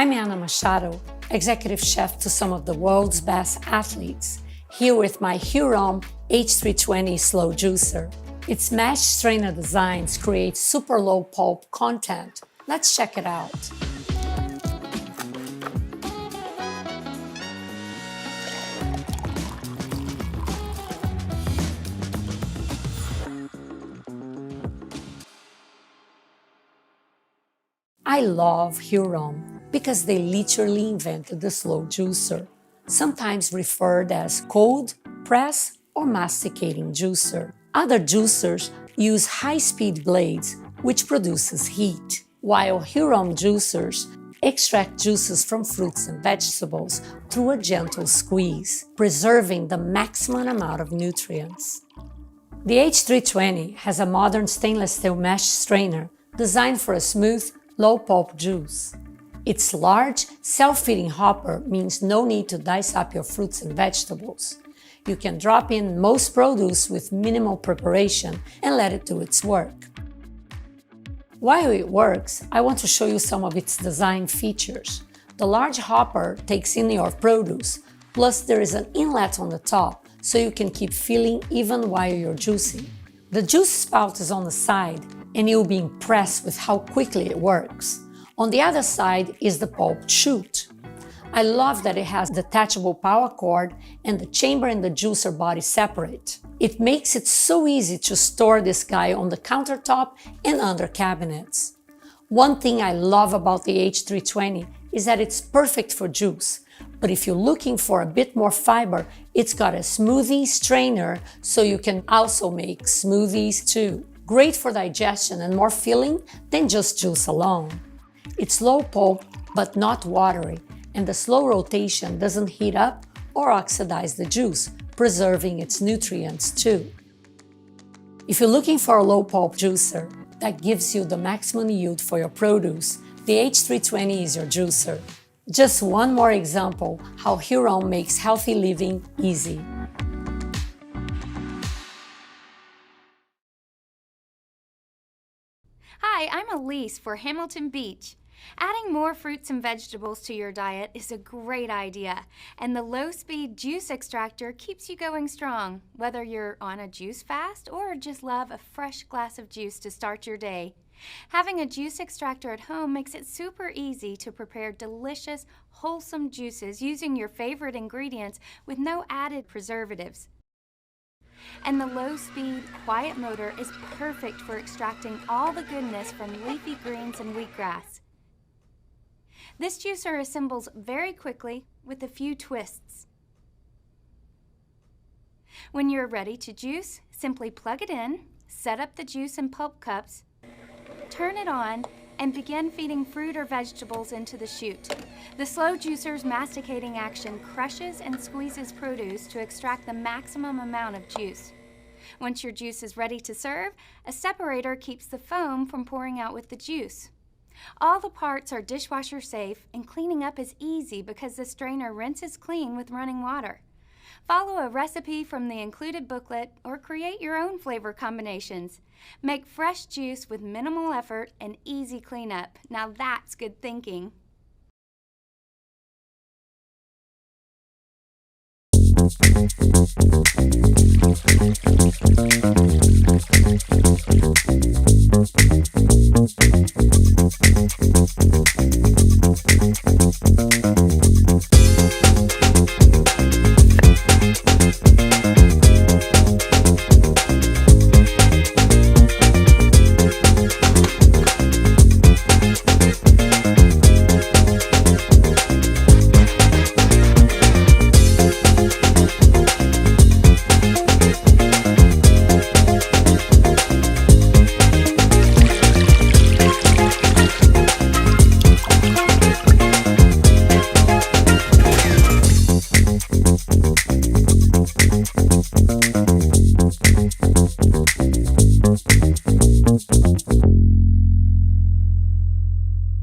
I'm Ana Machado, executive chef to some of the world's best athletes, here with my Huron H320 slow juicer. Its mesh strainer designs create super low pulp content. Let's check it out. I love Huron because they literally invented the slow juicer, sometimes referred as cold, press, or masticating juicer. Other juicers use high-speed blades, which produces heat, while Huron juicers extract juices from fruits and vegetables through a gentle squeeze, preserving the maximum amount of nutrients. The H320 has a modern stainless steel mesh strainer designed for a smooth, low-pulp juice. Its large, self-feeding hopper means no need to dice up your fruits and vegetables. You can drop in most produce with minimal preparation and let it do its work. While it works, I want to show you some of its design features. The large hopper takes in your produce, plus there is an inlet on the top so you can keep filling even while you're juicing. The juice spout is on the side, and you'll be impressed with how quickly it works. On the other side is the pulp chute. I love that it has detachable power cord and the chamber and the juicer body separate. It makes it so easy to store this guy on the countertop and under cabinets. One thing I love about the H320 is that it's perfect for juice, but if you're looking for a bit more fiber, it's got a smoothie strainer so you can also make smoothies too. Great for digestion and more filling than just juice alone. It's low pulp but not watery, and the slow rotation doesn't heat up or oxidize the juice, preserving its nutrients too. If you're looking for a low pulp juicer that gives you the maximum yield for your produce, the H320 is your juicer. Just one more example how Huron makes healthy living easy. Hi, I'm Elise for Hamilton Beach. Adding more fruits and vegetables to your diet is a great idea, and the low-speed juice extractor keeps you going strong, whether you're on a juice fast or just love a fresh glass of juice to start your day. Having a juice extractor at home makes it super easy to prepare delicious, wholesome juices using your favorite ingredients with no added preservatives. And the low-speed, quiet motor is perfect for extracting all the goodness from leafy greens and wheatgrass. This juicer assembles very quickly with a few twists. When you're ready to juice, simply plug it in, set up the juice and pulp cups, turn it on, and begin feeding fruit or vegetables into the chute. The slow juicer's masticating action crushes and squeezes produce to extract the maximum amount of juice. Once your juice is ready to serve, a separator keeps the foam from pouring out with the juice. All the parts are dishwasher safe, and cleaning up is easy because the strainer rinses clean with running water. Follow a recipe from the included booklet or create your own flavor combinations. Make fresh juice with minimal effort and easy cleanup. Now that's good thinking.